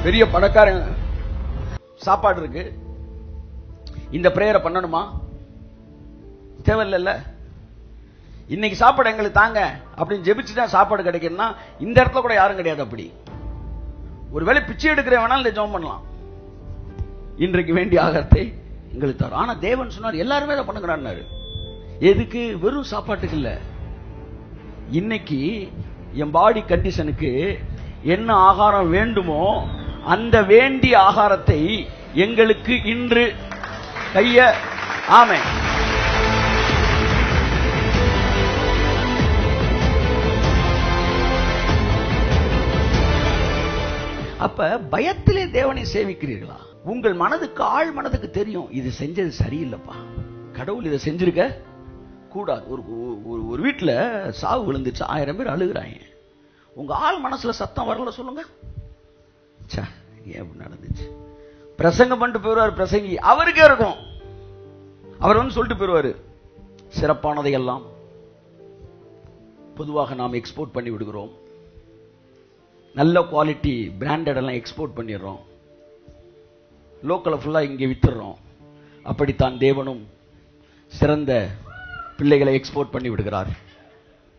பெரிய பணக்காரன் சாப்பாடு இருக்கு, இந்த பிரேயரை பண்ணணுமா? தேவையில்ல. இன்னைக்கு சாப்பாடு எங்களுக்கு தாங்க அப்படின்னு ஜெபிச்சுட்டா சாப்பாடு கிடைக்குன்னா இந்த இடத்துல கூட யாரும் கிடையாது. அப்படி ஒருவேளை பிச்சை எடுக்கிற வேணாலும் இந்த ஜெபம் பண்ணலாம், இன்றைக்கு வேண்டிய ஆகாரத்தை எங்களுக்கு தரும். ஆனா தேவன் சொன்னார் எல்லாருமே அதை பண்ணுகிறாரு. எதுக்கு? வெறும் சாப்பாட்டுக்கு இல்ல. இன்னைக்கு என் பாடி கண்டிஷனுக்கு என்ன ஆகாரம் வேண்டுமோ அந்த வேண்டிய ஆகாரத்தை எங்களுக்கு இன்று கைய ஆமே. அப்ப பயத்திலே தேவனை சேவிக்கிறீர்களா? உங்கள் மனதுக்கு ஆழ் மனதுக்கு தெரியும் இது செஞ்சது சரியில்லைப்பா, கடவுள் இதை செஞ்சிருக்க கூடாது. ஒரு வீட்டுல சாவு விழுந்துச்சு, 1000 பேர் அழுகுறாங்க. உங்க ஆள் மனசுல சத்தம் வரல சொல்லுங்க, ஏன் நடந்துச்சு? பிரசங்கம் பண்ணிட்டு போயிருவாரு பிரசங்கி, அவருக்கே இருக்கும். அவர் வந்து சொல்லிட்டு போயிருவாரு, சிறப்பானதை எல்லாம் பொதுவாக நாம் எக்ஸ்போர்ட் பண்ணி விடுகிறோம், நல்ல குவாலிட்டி பிராண்டட் எல்லாம் எக்ஸ்போர்ட் பண்ணிடுறோம், லோக்கலை ஃபுல்லா இங்கே வித்துடுறோம். அப்படித்தான் தேவனும் சிறந்த பிள்ளைகளை எக்ஸ்போர்ட் பண்ணி விடுகிறார்.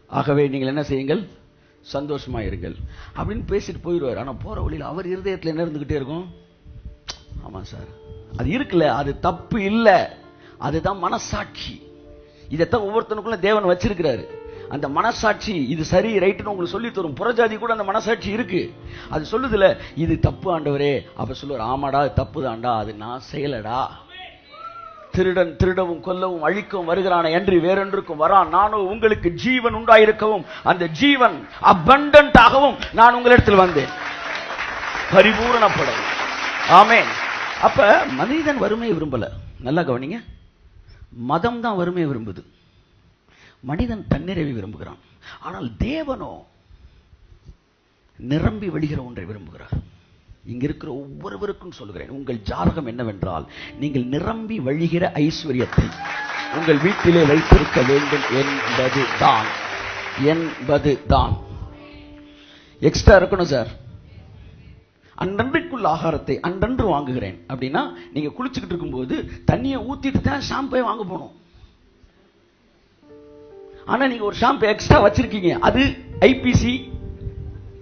ஆகவே நீங்கள் என்ன செய்யுங்கள்? சந்தோஷமா இருங்கள் அப்படின்னு பேசிட்டு போயிடுவார். ஆனா போற வழியில் அவர் இருதயத்தில் என்ன இருந்துகிட்டே இருக்கும்? ஆமா சார், அது இருக்குல்ல, அது தப்பு இல்ல, அதுதான் மனசாட்சி. இதைத்தான் ஒவ்வொருத்தனுக்குள்ள தேவன் வச்சிருக்கிறாரு. அந்த மனசாட்சி இது சரி ரைட்டுன்னு உங்களுக்கு சொல்லி தரும். புறஜாதி கூட அந்த மனசாட்சி இருக்கு, அது சொல்லுதுல இது தப்பு ஆண்டவரே. அப்ப சொல்லுவார், ஆமாடா தப்பு தான்டா, அது நான் செய்யலடா. திருடன் திருடவும் கொல்லவும் அழிக்கவும் வருகிறான என்று வேறொன்றுக்கும் வரான், நானும் உங்களுக்கு ஜீவன் உண்டாயிருக்கவும் அந்த ஜீவன் அபண்டன்டாகவும் நான் உங்களிடத்தில் வந்தேன், பரிபூரணப்படும். ஆமென். அப்ப மனிதன் வறுமையை விரும்பல. நல்லா கவனிங்க, மதம் தான் வறுமையை விரும்புது, மனிதன் தன்னிறைவை விரும்புகிறான். ஆனால் தேவனோ நிரம்பி வழிகிற ஒன்றை விரும்புகிறார். இங்க இருக்கிற ஒவ்வொருவருக்கும் சொல்லுகிறேன், உங்கள் ஜாதகம் என்னவென்றால் நீங்கள் நிரம்பி வழிகிற ஐஸ்வர்யத்தை உங்கள் வீட்டிலே வைத்திருக்க வேண்டும் என்பதுதான். எக்ஸ்ட்ரா இருக்கணும் சார். அன்றன்றைக்குள்ள ஆகாரத்தை அன்றன்று வாங்குகிறேன் அப்படின்னா, நீங்க குளிச்சுக்கிட்டு இருக்கும்போது தண்ணியை ஊத்திட்டு தான் ஷாம்பை வாங்க போகணும். ஆனா நீங்க ஒரு ஷாம்பு எக்ஸ்ட்ரா வச்சிருக்கீங்க, அது ஐபிசி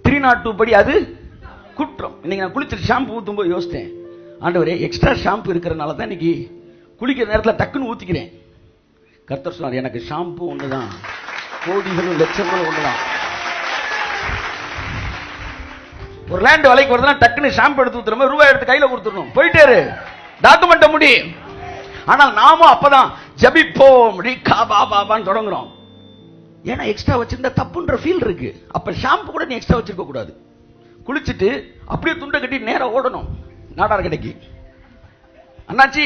302 படி அது குற்றம். இன்னைக்கு நான் குளிச்சுட்டு ஷாம்பு ஊத்தும் போது யோசித்தேன், ஆண்டவரே எக்ஸ்ட்ரா ஷாம்பு இருக்கிறனால தான் இன்னைக்கு குளிக்கிற நேரத்தில் டக்குன்னு ஊத்திக்கிறேன். கர்த்தர் சொன்னார், எனக்கு ஷாம்பு ஒண்ணுதான், கோடிகளும் லட்சங்களும் ஒண்ணுதான். ஒரு லேண்ட் விலைக்கு வருதுன்னா டக்குன்னு ஷாம்பு எடுத்து ஊத்துற மாதிரி ரூபாய் எடுத்து கையில கொடுத்துடணும், போயிட்டாரு டாக்குமெண்ட் முடி. ஆனால் நாமும் அப்பதான் ஜபிப்போம் பாபான்னு தொடங்குறோம். ஏன்னா எக்ஸ்ட்ரா வச்சிருந்தா தப்புன்ற ஃபீல் இருக்கு. அப்ப ஷாம்பு கூட நீ எக்ஸ்ட்ரா வச்சிருக்க கூடாது. குளிச்சுட்டு அப்படியே துண்டை கட்டி நேரம் ஓடணும் நாடார் கடைக்கு. அண்ணாச்சி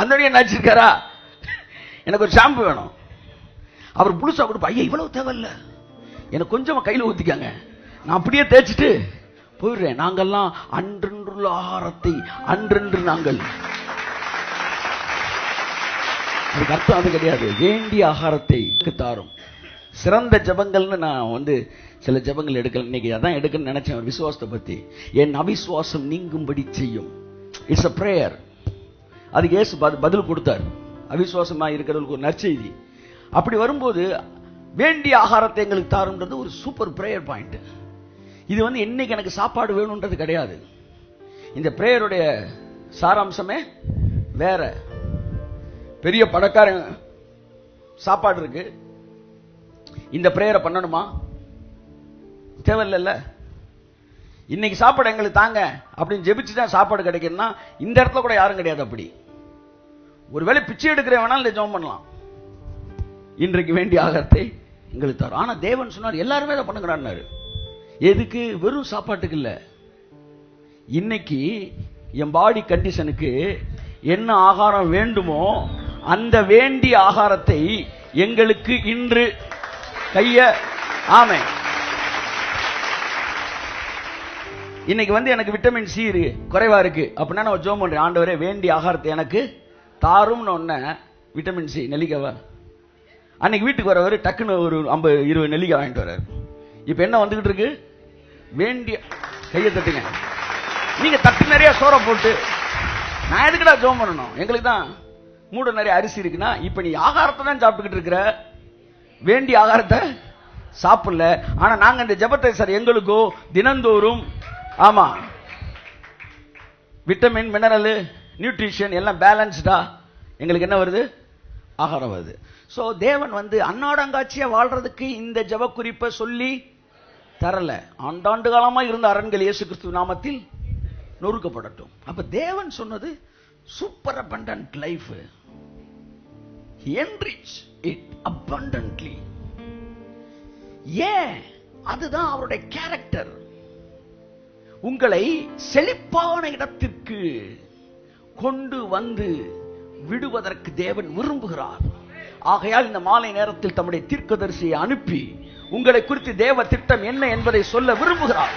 அந்த என்னாச்சு இருக்காரா, எனக்கு ஒரு ஷாம்பு வேணும். அவர் புதுசா கொடுப்பா, ஐயா இவ்வளவு தேவையில்ல, எனக்கு கொஞ்சமா கையில ஊத்திக்காங்க, நான் அப்படியே தேய்ச்சிட்டு போயிடுறேன். நாங்கெல்லாம் அன்றென்றுள்ள ஆகாரத்தை அன்றென்று நாங்கள், அதுக்கு அர்த்தம் அது கிடையாது. வேண்டிய ஆகாரத்தை தாரும். சிறந்த ஜபங்கள்னு நான் வந்து சில ஜபங்கள் எடுக்கல, இன்னைக்கு அதான் எடுக்கணும்னு நினைச்சேன். ஒரு விசுவாசத்தை பத்தி, என் அவிசுவாசம் நீங்கும்படி செய்யும். It's a prayer. அதுக்கு இயேசு பதில் கொடுத்தார், அவிசுவாசமா இருக்கிறவங்களுக்கு ஒரு நற்செய்தி. அப்படி வரும்போது வேண்டிய ஆகாரத்தை எங்களுக்கு தாருன்றது ஒரு சூப்பர் பிரேயர் பாயிண்ட். இது வந்து இன்னைக்கு எனக்கு சாப்பாடு வேணும்ன்றது கிடையாது. இந்த பிரேயருடைய சாராம்சமே வேற. பெரிய பணக்காரன் சாப்பாடு இருக்கு, இந்த பிரேயரை பண்ணணுமா? தேவையில்ல. இன்னைக்கு சாப்பாடு எங்களுக்கு தாங்க அப்படின்னு ஜெபிச்சுதான் சாப்பாடு கிடைக்குன்னா இந்த இடத்துல கூட யாரும் கிடையாது. அப்படி ஒருவேளை பிச்சை எடுக்கிற வேணாலும் இந்த ஜெபம் பண்ணலாம், இன்றைக்கு வேண்டிய ஆகாரத்தை எங்களுக்கு தரும். ஆனா தேவன் சொன்னார் எல்லாருமே அதை பண்ணுகிறாரு. எதுக்கு? வெறும் சாப்பாட்டுக்கு இல்ல. இன்னைக்கு என் பாடி கண்டிஷனுக்கு என்ன ஆகாரம் வேண்டுமோ அந்த வேண்டிய ஆகாரத்தை எங்களுக்கு இன்று கைய ஆமே. இன்னைக்கு வந்து எனக்கு விட்டமின் சி குறைவா இருக்கு அப்படின்னா நான் ஜெபம் பண்றேன், ஆண்டவரே வேண்டிய ஆகாரத்தை எனக்கு தாரும். விட்டமின் சி நெல்லிக்காவா, அன்னைக்கு வீட்டுக்கு வரவர் டக்குன்னு ஒரு 50-20 நெல்லிக்காய் வாங்கிட்டு வர்றாரு. இப்ப என்ன வந்துகிட்டு இருக்கு? வேண்டிய கையை தட்டுங்க. நீங்க தட்டு நிறைய சோற போட்டு நான் எதுக்குடா ஜெபம் பண்ணணும்? எங்களுக்கு தான் மூட நிறைய அரிசி இருக்குன்னா, இப்ப நீ ஆகாரத்தை தான் சாப்பிட்டுக்கிட்டு இருக்கிற, வேண்டிய ஆகாரத்தை சாப்பிடல. ஆனா நாங்க இந்த ஜெபத்தை சார் எங்களுக்கோ தினந்தோறும் ஆமா விட்டமின், மினரல், நியூட்ரிஷன் எல்லாம் பேலன்ஸ்டா எங்களுக்கு என்ன வருது? ஆகாரம் வருது. சோ தேவன் அன்னாடங்காட்சியா வாழ்றதுக்கு இந்த ஜெப குறிப்பை சொல்லி தரல. ஆண்டாண்டு காலமா இருந்த அரண்கள் இயேசு கிறிஸ்து நாமத்தில் நொறுக்கப்படட்டும். அப்ப தேவன் சொன்னது super abundant life, enrich it abundantly. ஏன்? அதுதான் அவருடைய கேரக்டர். உங்களை செழிப்பான இடத்திற்கு கொண்டு வந்து விடுவதற்கு தேவன் விரும்புகிறார். ஆகையால் இந்த மாலை நேரத்தில் தம்முடைய தீர்க்கதரிசியை அனுப்பி உங்களை குறித்து தேவ திட்டம் என்ன என்பதை சொல்ல விரும்புகிறார்.